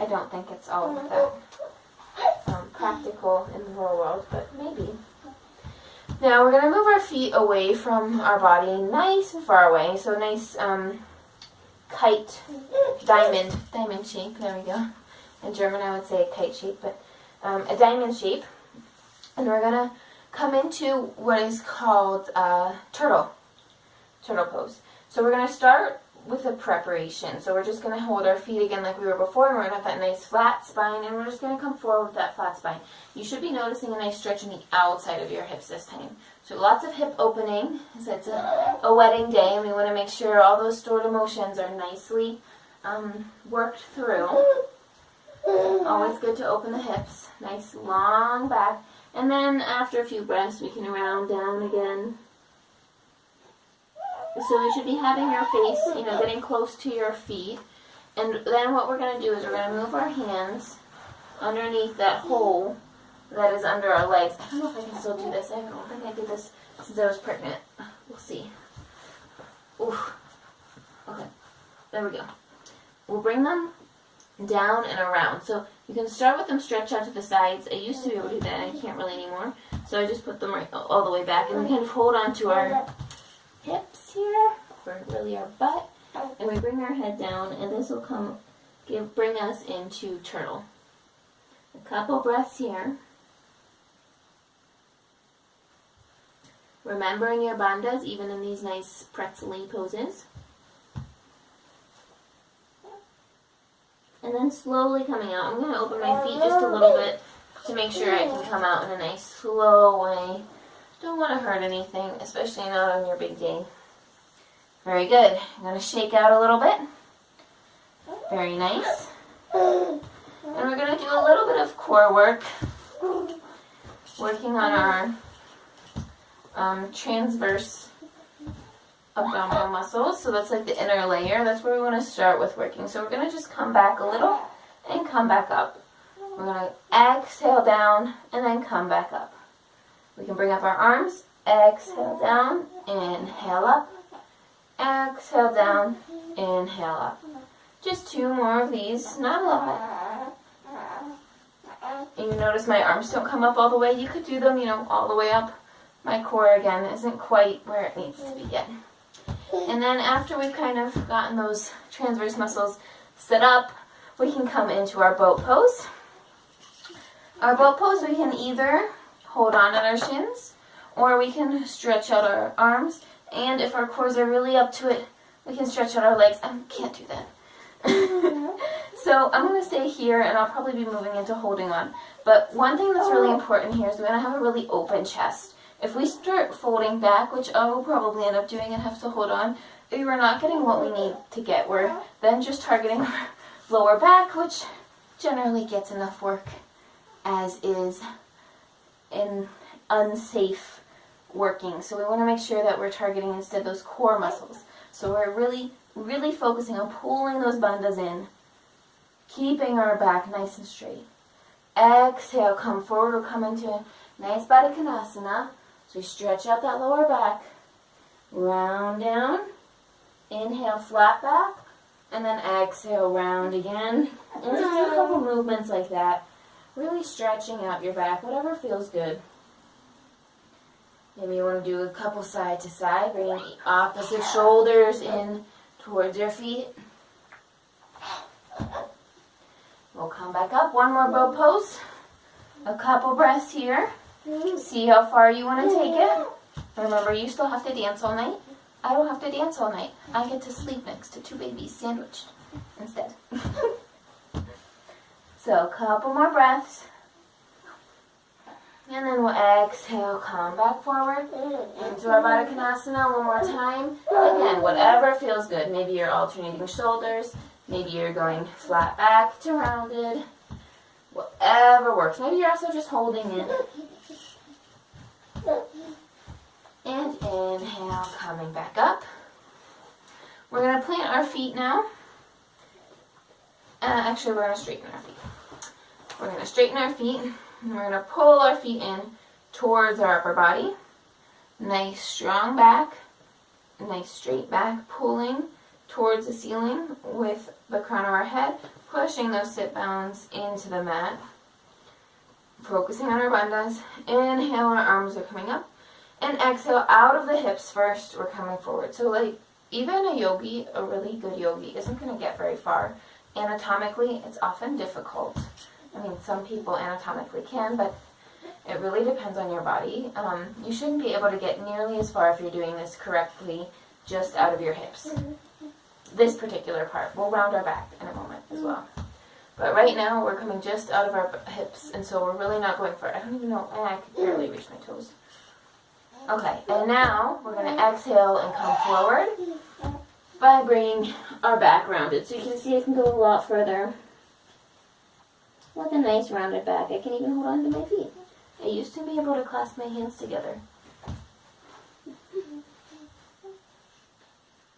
I don't think it's all of that practical in the real world, but maybe. Now we're going to move our feet away from our body, nice and far away. So nice kite, diamond shape. There we go. In German I would say a kite shape, but a diamond shape. And we're going to come into what is called turtle pose. So we're going to start with a preparation. So we're just going to hold our feet again like we were before, and we're going to have that nice flat spine, and we're just going to come forward with that flat spine. You should be noticing a nice stretch in the outside of your hips this time. So lots of hip opening, because it's a wedding day, and we want to make sure all those stored emotions are nicely worked through. Always good to open the hips, nice long back, and then after a few breaths we can round down again. So you should be having your face, getting close to your feet. And then what we're going to do is we're going to move our hands underneath that hole that is under our legs. I don't know if I can still do this. I don't think I did this since I was pregnant. We'll see. Oof. Okay. There we go. We'll bring them down and around. So you can start with them stretched out to the sides. I used to be able to do that. I can't really anymore. So I just put them right all the way back. And we kind of hold on to our hips here, or really our butt, and we bring our head down, and this will bring us into turtle. A couple breaths here. Remembering your bandhas even in these nice pretzel-y poses. And then slowly coming out. I'm going to open my feet just a little bit to make sure I can come out in a nice slow way. Don't want to hurt anything, especially not on your big day. Very good. I'm going to shake out a little bit. Very nice. And we're going to do a little bit of core work working on our transverse abdominal muscles. So that's like the inner layer. That's where we want to start with working. So we're going to just come back a little and come back up. We're going to exhale down and then come back up. We can bring up our arms. Exhale down, inhale up. Exhale down, inhale up. Just 2 more of these, not a lot. And you notice my arms don't come up all the way. You could do them, all the way up. My core, again, isn't quite where it needs to be yet. And then after we've kind of gotten those transverse muscles set up, we can come into our boat pose. Our boat pose, we can either hold on at our shins, or we can stretch out our arms. And if our cores are really up to it, we can stretch out our legs. I can't do that. So I'm going to stay here, and I'll probably be moving into holding on. But one thing that's really important here is we're going to have a really open chest. If we start folding back, which I will probably end up doing and have to hold on, we're not getting what we need to get. We're then just targeting our lower back, which generally gets enough work as is in unsafe working. So we want to make sure that we're targeting instead those core muscles. So we're really focusing on pulling those bandhas in, keeping our back nice and straight. Exhale, come forward. We'll come into a nice Baddha Konasana. So we stretch out that lower back, round down, inhale, flat back, and then exhale, round again. And just do a couple movements like that, really stretching out your back, whatever feels good. Maybe you want to do a couple side to side, bringing the opposite shoulders in towards your feet. We'll come back up, one more boat pose, a couple breaths here. See how far you want to take it. Remember, you still have to dance all night. I don't have to dance all night. I get to sleep next to 2 babies sandwiched instead. So, a couple more breaths. And then we'll exhale, come back forward into our Baddha Konasana one more time. Again, whatever feels good. Maybe you're alternating shoulders. Maybe you're going flat back to rounded. Whatever works. Maybe you're also just holding in. And inhale, coming back up. We're going to plant our feet now. Actually, we're going to straighten our feet. We're going to straighten our feet. And we're going to pull our feet in towards our upper body. Nice strong back. Nice straight back. Pulling towards the ceiling with the crown of our head. Pushing those sit bones into the mat. Focusing on our bandhas. Inhale, our arms are coming up. And exhale, out of the hips first, we're coming forward. So like, even a yogi, a really good yogi, isn't going to get very far. Anatomically, it's often difficult. I mean, some people anatomically can, but it really depends on your body. You shouldn't be able to get nearly as far if you're doing this correctly, just out of your hips. This particular part. We'll round our back in a moment as well. But right now, we're coming just out of our hips, and so we're really not going for, I don't even know, I can barely reach my toes. Okay, and now we're going to exhale and come forward by bringing our back rounded. So you can see I can go a lot further with a nice rounded back. I can even hold on to my feet. I used to be able to clasp my hands together.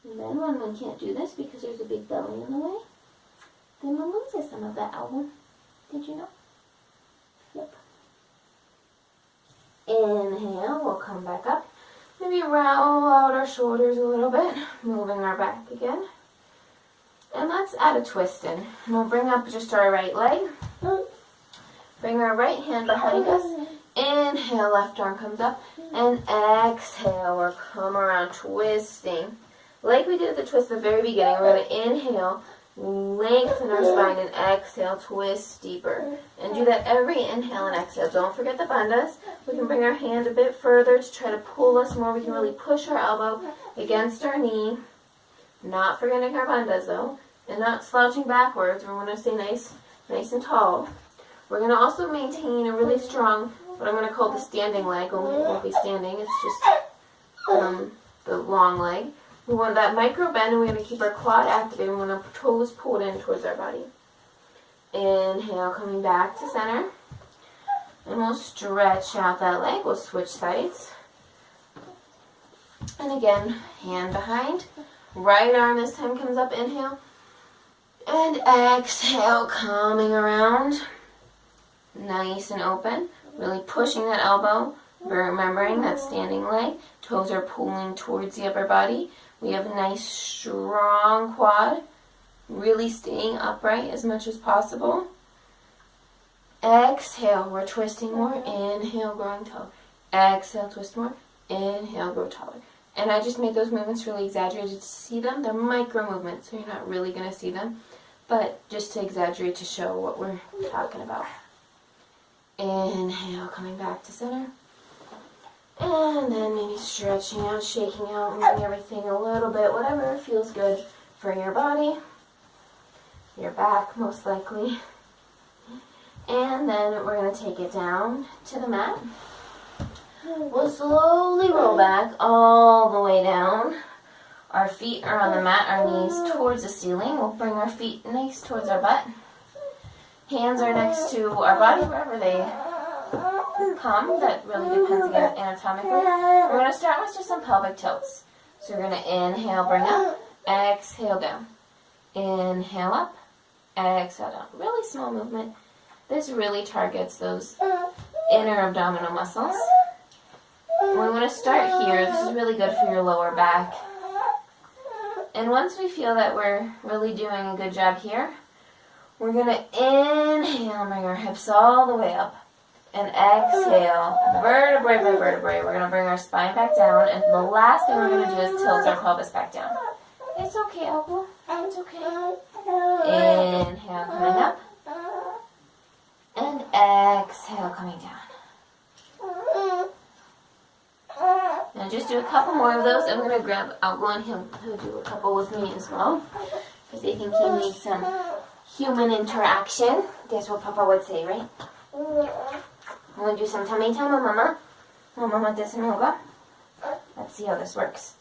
And then when one can't do this because there's a big belly in the way, then one loses some of that album. Did you know? Yep. Inhale, we'll come back up. Maybe roll out our shoulders a little bit, moving our back again. And let's add a twist in. And we'll bring up just our right leg. Bring our right hand behind us. Inhale, left arm comes up. And exhale, we'll come around twisting. Like we did at the twist at the very beginning, we're going to inhale, lengthen our spine, and exhale, twist deeper. And do that every inhale and exhale. Don't forget the bandhas. We can bring our hand a bit further to try to pull us more. We can really push our elbow against our knee. Not forgetting our bandhas though. And not slouching backwards. We want to stay nice and tall. We're going to also maintain a really strong, what I'm going to call the standing leg. Only it won't be standing. It's just the long leg. We want that micro bend, and we're going to keep our quad activated. We want our toes pulled in towards our body. Inhale, coming back to center. And we'll stretch out that leg. We'll switch sides. And again, hand behind. Right arm this time comes up, inhale. And exhale, coming around. Nice and open. Really pushing that elbow. Remembering that standing leg. Toes are pulling towards the upper body. We have a nice strong quad. Really staying upright as much as possible. Exhale, we're twisting more. Inhale, growing taller. Exhale, twist more. Inhale, grow taller. And I just made those movements really exaggerated to see them. They're micro movements, so you're not really going to see them. But just to exaggerate to show what we're talking about. Inhale, coming back to center. And then maybe stretching out, shaking out, moving everything a little bit, whatever feels good for your body. Your back, most likely. And then we're going to take it down to the mat. We'll slowly roll back all the way down. Our feet are on the mat, our knees towards the ceiling. We'll bring our feet nice towards our butt. Hands are next to our body, wherever they come. That really depends again anatomically. We're going to start with just some pelvic tilts. So we're going to inhale, bring up, exhale down. Inhale up, exhale down. Really small movement. This really targets those inner abdominal muscles. We want to start here. This is really good for your lower back. And once we feel that we're really doing a good job here, we're going to inhale, bring our hips all the way up. And exhale, vertebrae by vertebrae. We're going to bring our spine back down. And the last thing we're going to do is tilt our pelvis back down. It's okay, elbow. It's okay. Inhale, coming up. And exhale, coming down. Now just do a couple more of those. I'm going to grab Algo and he'll do a couple with me as well. Because I think he needs some human interaction. That's what Papa would say, right? Want to do some tummy time, Mama? Mama does some yoga. Let's see how this works.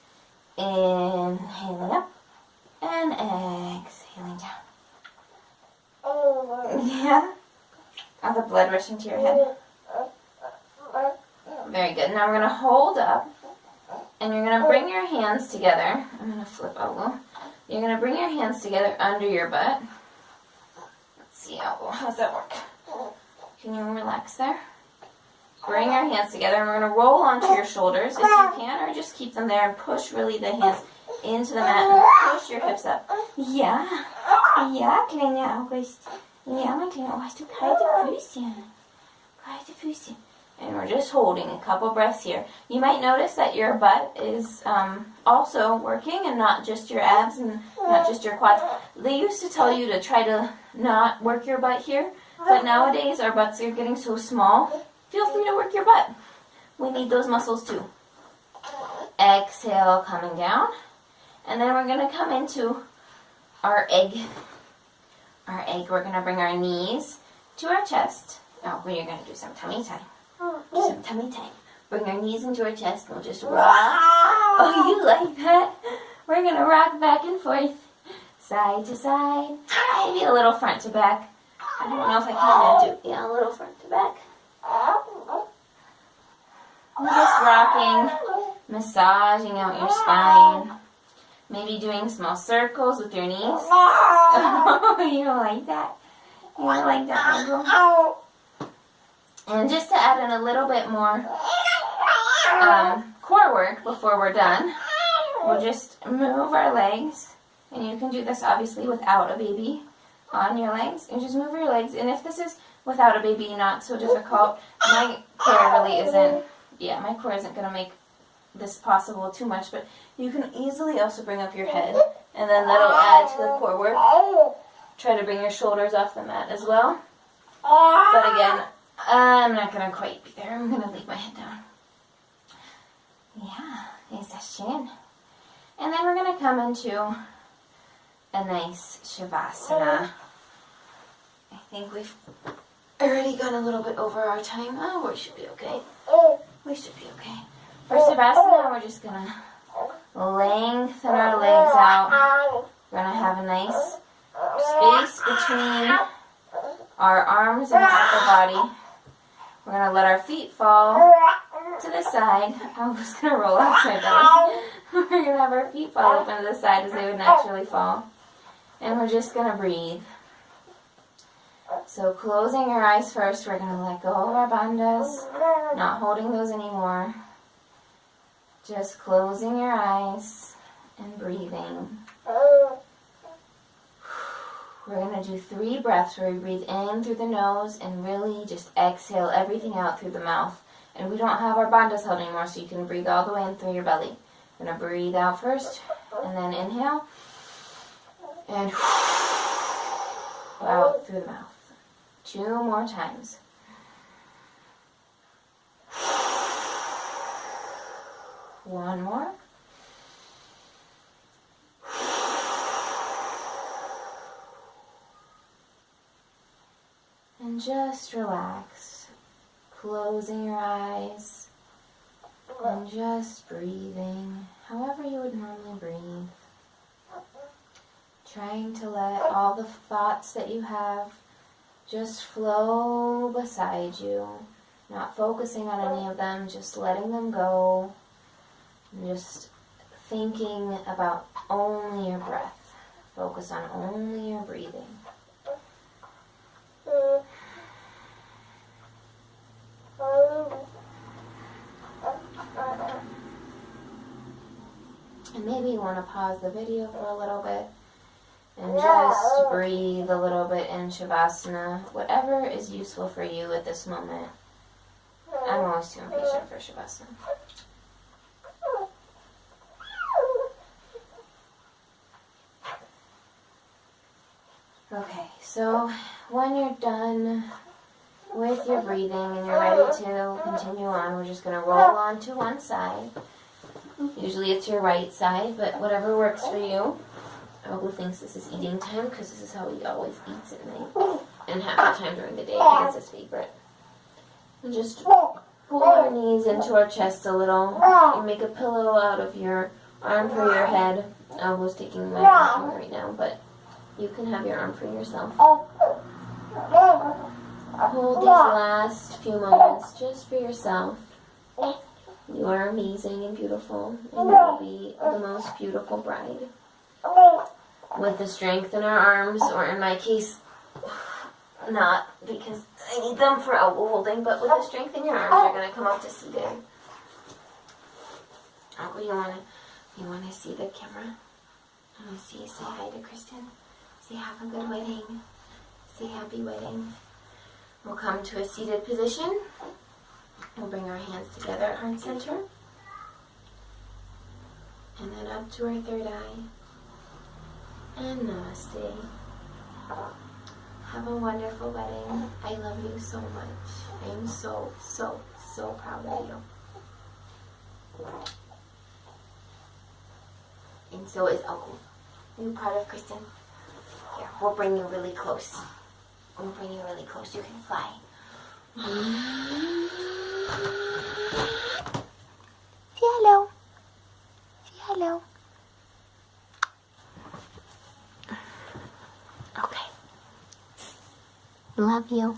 Inhaling up. And exhaling down. Yeah? All the blood rushing to your head. Very good. Now we're going to hold up. And you're going to bring your hands together. I'm going to flip Elbow. You're going to bring your hands together under your butt. Let's see, Elbow. How's that work? Can you relax there? Bring your hands together. And we're going to roll onto your shoulders if you can. Or just keep them there and push really the hands into the mat. And push your hips up. Ja. Ja, kleine August. Ja, mein kleiner August. Du kalte Füßchen. Kalte Füßchen. And we're just holding a couple breaths here. You might notice that your butt is also working and not just your abs and not just your quads. They used to tell you to try to not work your butt here, but nowadays our butts are getting so small. Feel free to work your butt. We need those muscles too. Exhale, coming down. And then we're going to come into our egg. Our egg, we're going to bring our knees to our chest. Oh, we're going to do some tummy time. Some tummy time. Bring our knees into our chest and we'll just rock. Oh, you like that? We're going to rock back and forth. Side to side. Maybe a little front to back. I don't know if I can do. Yeah, a little front to back. We're just rocking, massaging out your spine. Maybe doing small circles with your knees. Oh, you don't like that? You don't like that, Uncle? And just to add in a little bit more core work before we're done, we'll just move our legs. And you can do this obviously without a baby on your legs. And just move your legs. And if this is without a baby, not so difficult, my core really isn't, my core isn't going to make this possible too much. But you can easily also bring up your head. And then that'll add to the core work. Try to bring your shoulders off the mat as well. But again, I'm not going to quite be there. I'm going to leave my head down. Yeah, there's that shin. And then we're going to come into a nice Shavasana. I think we've already gone a little bit over our time. Oh, we should be okay. We should be okay. For Shavasana, we're just going to lengthen our legs out. We're going to have a nice space between our arms and upper body. We're going going to let our feet fall to the side. I'm just going to roll off my belly. We're going to have our feet fall open to the side as they would naturally fall. And we're just going to breathe. So closing your eyes first, we're going to let go of our bandhas, not holding those anymore. Just closing your eyes and breathing. We're going to do 3 breaths where we breathe in through the nose and really just exhale everything out through the mouth. And we don't have our bandhas held anymore, so you can breathe all the way in through your belly. We're going to breathe out first, and then inhale, and out through the mouth. 2 more times. One more. And just relax, closing your eyes and just breathing however you would normally breathe. Trying to let all the thoughts that you have just flow beside you, not focusing on any of them, just letting them go, and just thinking about only your breath. Focus on only your breathing. And maybe you want to pause the video for a little bit and just breathe a little bit in Shavasana, whatever is useful for you at this moment. I'm always too impatient for Shavasana. Okay, so when you're done with your breathing and you're ready to continue on, we're just going to roll on to one side. Usually it's your right side, but whatever works for you. Ogu thinks this is eating time because this is how he always eats at night. And half the time during the day because it's his favorite. And just pull our knees into our chest a little. And make a pillow out of your arm for your head. Ogu's taking my arm right now, but you can have your arm for yourself. Hold these last few moments just for yourself. You are amazing and beautiful, and you will be the most beautiful bride. With the strength in our arms, or in my case, not, because I need them for elbow holding, but with the strength in your arms, you're going to come up to seated. Oh, you want to see the camera? I want to see you say hi to Kristen. Say have a good wedding. Say happy wedding. We'll come to a seated position. We'll bring our hands together at heart center. And then up to our third eye. And namaste. Have a wonderful wedding. I love you so much. I am so, so, so proud of you. And so is Ogu. Are you proud of Kristen? Here, we'll bring you really close. We'll bring you really close. You can fly. Say hello. Say hello. Okay. Love you.